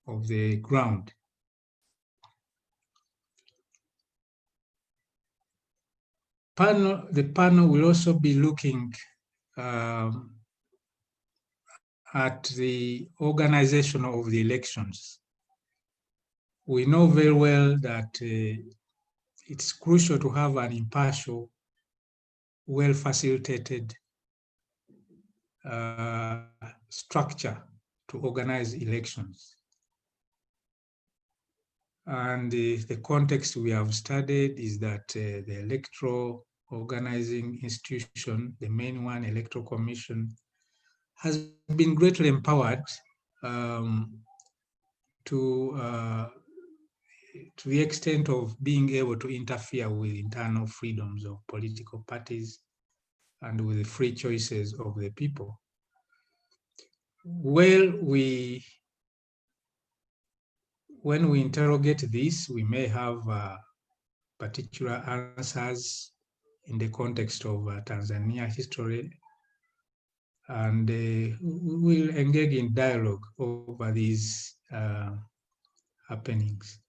of the ground. The panel will also be looking at the organization of the elections. We know very well that it's crucial to have an impartial, well-facilitated structure to organize elections. And the context we have studied is that the electoral organizing institution, the main one, Electoral Commission, has been greatly empowered to the extent of being able to interfere with internal freedoms of political parties and with the free choices of the people. Well, when we interrogate this, we may have particular answers in the context of Tanzania history, and we'll engage in dialogue over these happenings.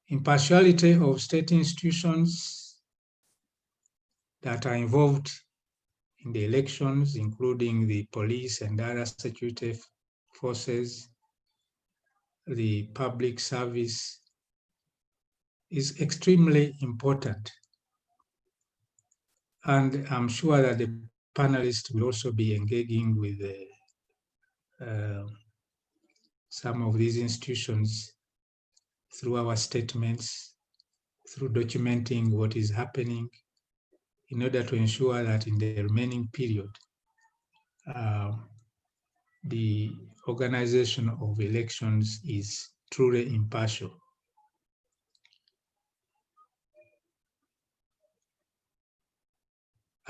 Impartiality of state institutions that are involved in the elections, including the police and other security forces, the public service, is extremely important. And I'm sure that the panelists will also be engaging with some of these institutions through our statements, through documenting what is happening, in order to ensure that in the remaining period, the organization of elections is truly impartial.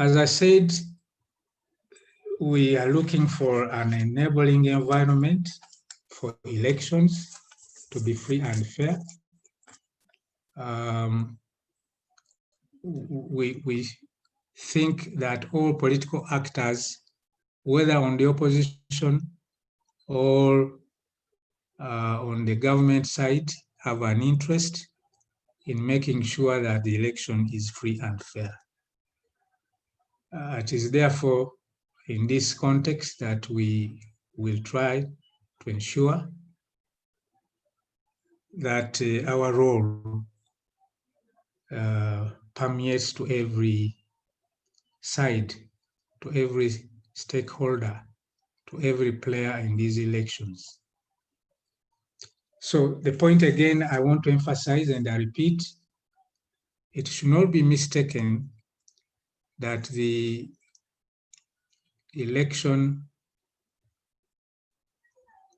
As I said, we are looking for an enabling environment for elections to be free and fair. We think that all political actors, whether on the opposition or on the government side, have an interest in making sure that the election is free and fair. It is therefore in this context that we will try to ensure that our role permeates to every side, to every stakeholder, to every player in these elections. So the point again I want to emphasize, and I repeat, it should not be mistaken that the election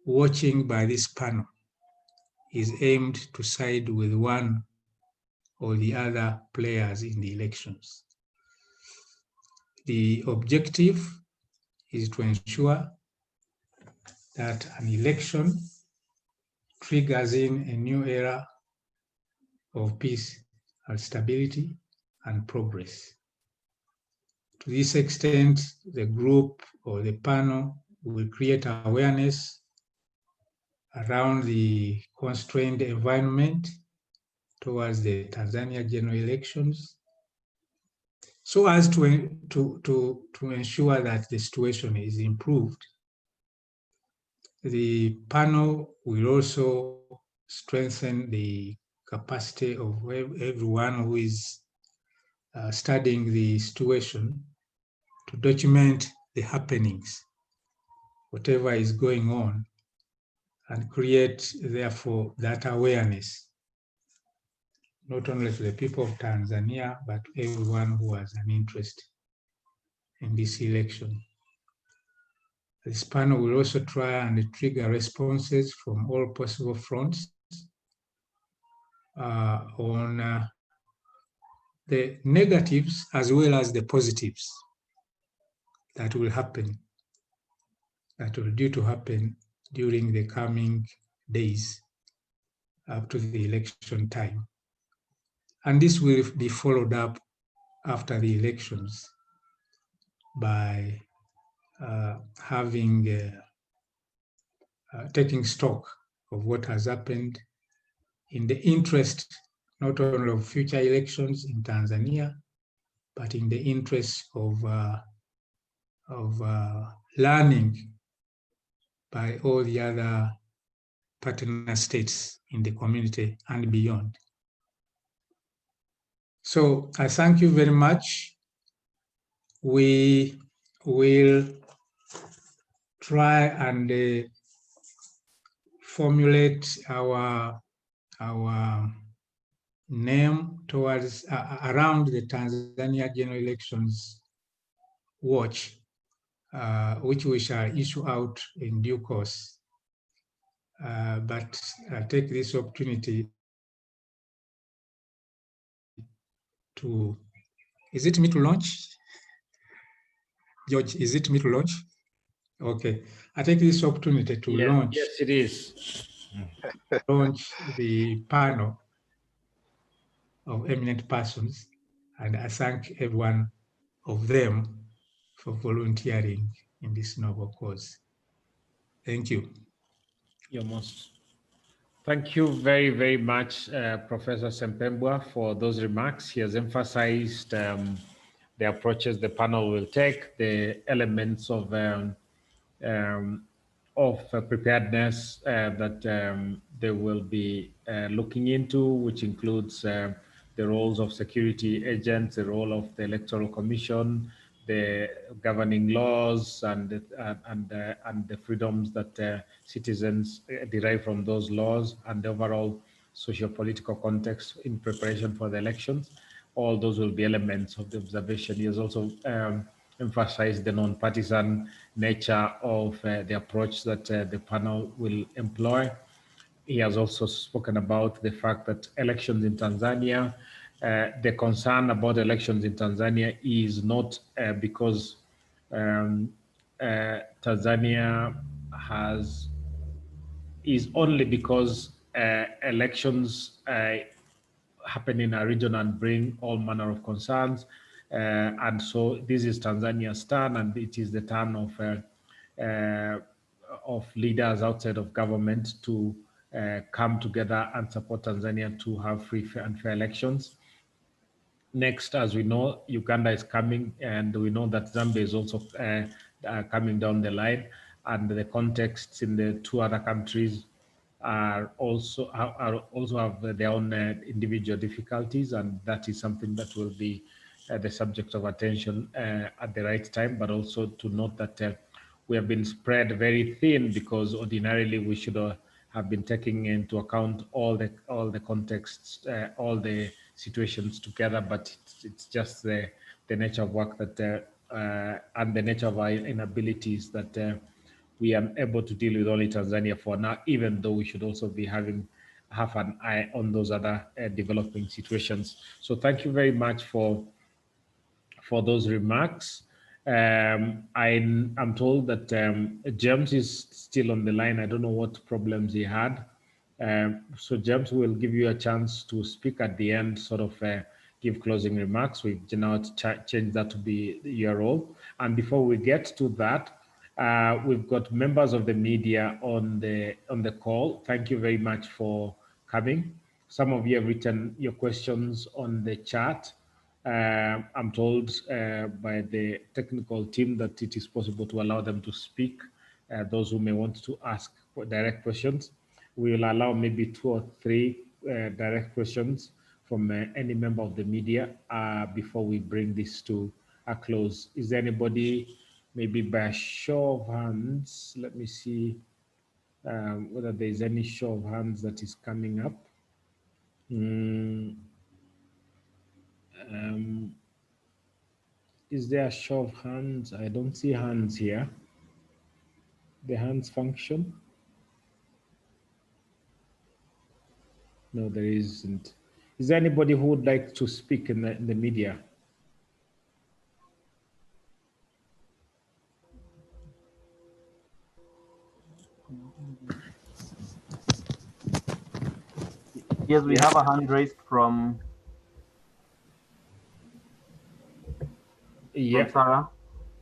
watching by this panel is aimed to side with one or the other players in the elections. The objective is to ensure that an election triggers in a new era of peace and stability and progress. To this extent, the group or the panel will create awareness around the constrained environment towards the Tanzania general elections, so as to ensure that the situation is improved. The panel will also strengthen the capacity of everyone who is studying the situation to document the happenings, whatever is going on, and create, therefore, that awareness, not only to the people of Tanzania, but everyone who has an interest in this election. This panel will also try and trigger responses from all possible fronts on the negatives as well as the positives that will happen, that will due to happen during the coming days up to the election time. And this will be followed up after the elections by taking stock of what has happened in the interest not only of future elections in Tanzania, but in the interest of learning by all the other partner states in the community and beyond. So I thank you very much. We will try and formulate our name towards around the Tanzania General Elections Watch, which we shall issue out in due course. But I'll take this opportunity to, is it me to launch? George, is it me to launch? Okay, I take this opportunity to launch. Yes, it is. Launch the panel of eminent persons, and I thank every one of them for volunteering in this noble cause. Thank you. You're most. Thank you very, very much, Professor Sempembwa, for those remarks. He has emphasized the approaches the panel will take, the elements of preparedness that they will be looking into, which includes the roles of security agents, the role of the Electoral Commission, the governing laws, and the freedoms that citizens derive from those laws, and the overall socio-political context in preparation for the elections. All those will be elements of the observation. He has also emphasized the non-partisan nature of the approach that the panel will employ. He has also spoken about the fact that elections in Tanzania, the concern about elections in Tanzania is not because Tanzania is only because elections happen in a region and bring all manner of concerns. And so this is Tanzania's turn, and it is the turn of leaders outside of government to come together and support Tanzania to have free and fair elections. Next, as we know, Uganda is coming, and we know that Zambia is also coming down the line, and the contexts in the two other countries are also have their own individual difficulties, and that is something that will be the subject of attention at the right time. But also to note that we have been spread very thin, because ordinarily we should have been taking into account all the contexts, all the situations together. But it's just the nature of work that and the nature of our inabilities that we are able to deal with only Tanzania for now, even though we should also be have an eye on those other developing situations. So thank you very much for those remarks. I'm told that James is still on the line. I don't know what problems he had. So James will give you a chance to speak at the end, sort of give closing remarks. We've now changed that to be your role. And before we get to that, we've got members of the media on the call. Thank you very much for coming. Some of you have written your questions on the chat. I'm told by the technical team that it is possible to allow them to speak, those who may want to ask direct questions. We will allow maybe 2 or 3 direct questions from any member of the media before we bring this to a close. Is there anybody, maybe by a show of hands? Let me see whether there is any show of hands that is coming up. Is there a show of hands? I don't see hands here. The hands function? No, there isn't. Is there anybody who would like to speak in the media? Yes, we have a hand raised from Sarah.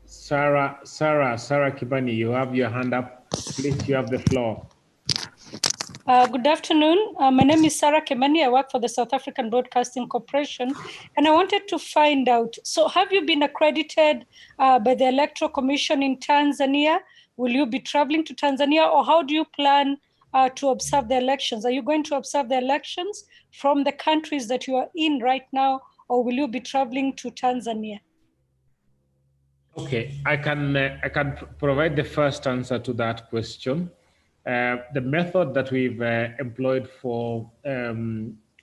Sarah Kibani, you have your hand up. Please, you have the floor. Good afternoon. My name is Sarah Kemani. I work for the South African Broadcasting Corporation, and I wanted to find out, so have you been accredited by the Electoral Commission in Tanzania? Will you be traveling to Tanzania, or how do you plan to observe the elections? Are you going to observe the elections from the countries that you are in right now, or will you be traveling to Tanzania? Okay, I can provide the first answer to that question. The method that we've employed for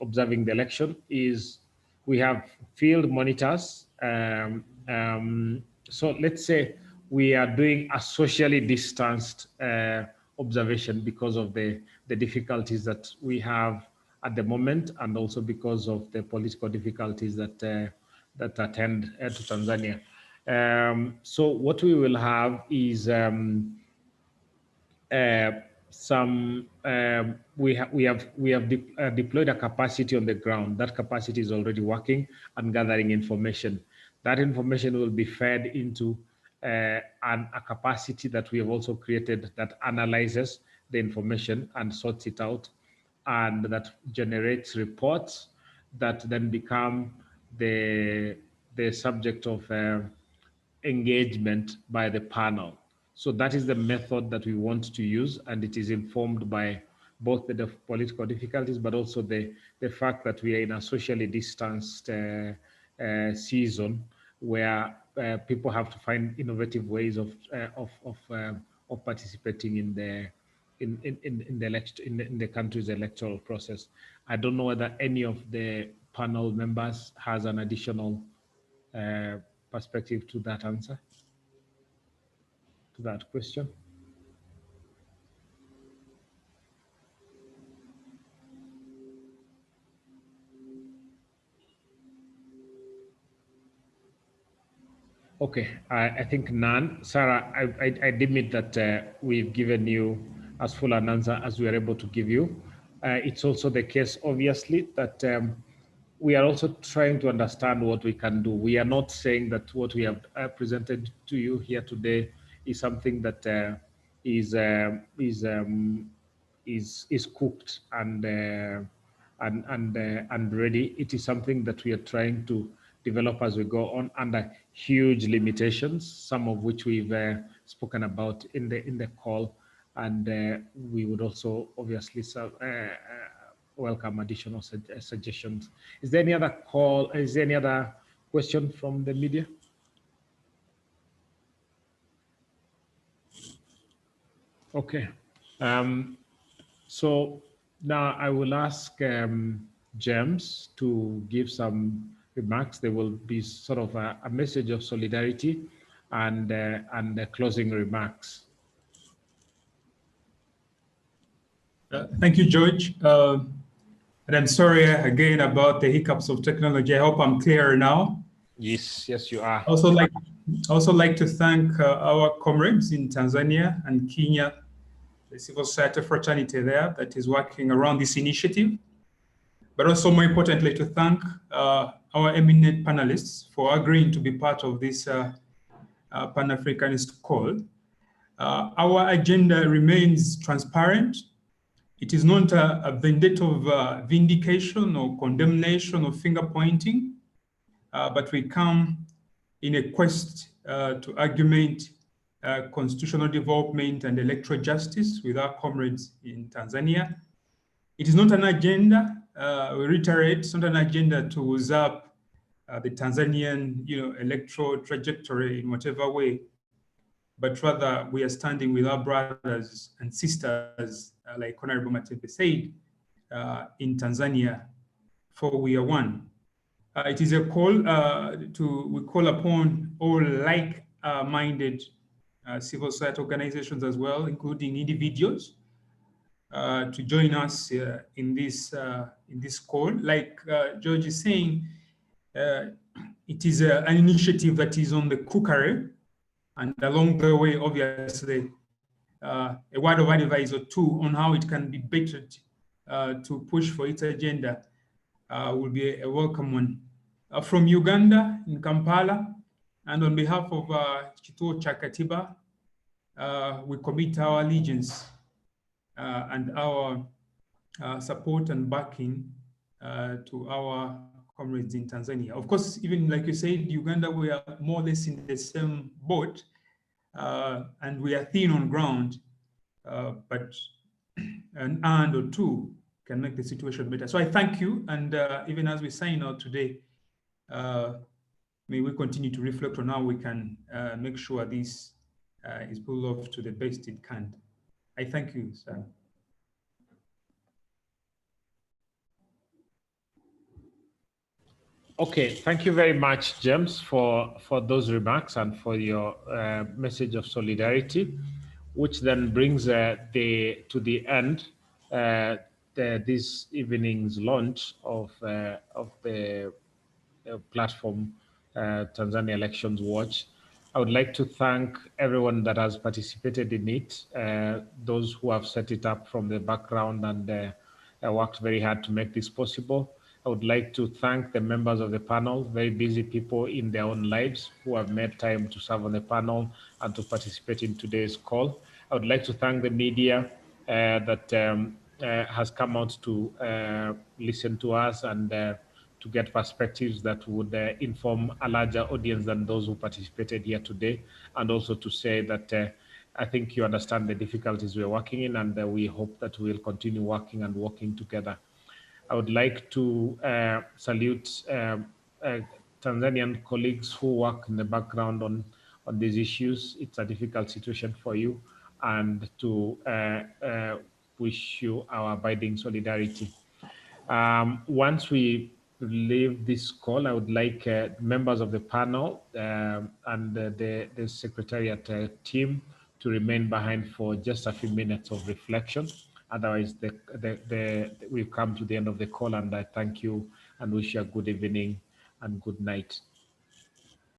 observing the election is we have field monitors. So let's say we are doing a socially distanced observation because of the difficulties that we have at the moment, and also because of the political difficulties that attend to Tanzania. So what we will have is we have deployed a capacity on the ground. That capacity is already working and gathering information. That information will be fed into a capacity that we have also created that analyzes the information and sorts it out, and that generates reports that then become the subject of engagement by the panel. So that is the method that we want to use, and it is informed by both the political difficulties, but also the fact that we are in a socially distanced season where people have to find innovative ways of participating in the country's electoral process. I don't know whether any of the panel members has an additional perspective to that answer, to that question. Okay, I think none. Sarah, I admit that we've given you as full an answer as we are able to give you. It's also the case, obviously, that we are also trying to understand what we can do. We are not saying that what we have presented to you here today is something that is cooked and ready. It is something that we are trying to develop as we go on under huge limitations, some of which we've spoken about in the call, and we would also obviously welcome additional suggestions. Is there any other call? Is there any other question from the media? Okay. So now I will ask James to give some remarks. There will be sort of a message of solidarity and closing remarks. Thank you, George. And I'm sorry again about the hiccups of technology. I hope I'm clearer now. Yes, you are. Also like to thank our comrades in Tanzania and Kenya, the civil society fraternity there that is working around this initiative, but also more importantly to thank our eminent panelists for agreeing to be part of this Pan-Africanist call. Our agenda remains transparent. It is not a vendetta vindication or condemnation or finger pointing, but we come in a quest to argument constitutional development and electoral justice with our comrades in Tanzania. It is not an agenda, we reiterate, it's not an agenda to usurp the Tanzanian electoral trajectory in whatever way, but rather we are standing with our brothers and sisters, like Honorable Macalee said, in Tanzania, for we are one. It is a call we call upon all like-minded civil society organizations as well, including individuals, to join us in this call. Like George is saying, it is an initiative that is on the cookery, and along the way, obviously, a word of advice or two on how it can be bettered to push for its agenda will be a welcome one. From Uganda, in Kampala, and on behalf of Kituo cha Katiba, we commit our allegiance and our support and backing to our comrades in Tanzania. Of course, even like you said, Uganda, we are more or less in the same boat, and we are thin on ground, but an and or two can make the situation better. So I thank you, and even as we sign out today, may we continue to reflect on how we can make sure this is pulled off to the best it can. I thank you, sir. Okay, thank you very much, James, for those remarks and for your message of solidarity, which then brings to the end this evening's launch of the platform Tanzania Elections Watch. I would like to thank everyone that has participated in it, those who have set it up from the background and worked very hard to make this possible. I would like to thank the members of the panel, very busy people in their own lives who have made time to serve on the panel and to participate in today's call. I would like to thank the media that has come out to listen to us and to get perspectives that would inform a larger audience than those who participated here today, and also to say that I think you understand the difficulties we're working in, and we hope that we'll continue working and working together. I would like to salute Tanzanian colleagues who work in the background on these issues. It's a difficult situation for you, and to wish you our abiding solidarity. Once we leave this call, I would like members of the panel and the Secretariat team to remain behind for just a few minutes of reflection. Otherwise, we've come to the end of the call, and I thank you and wish you a good evening and good night.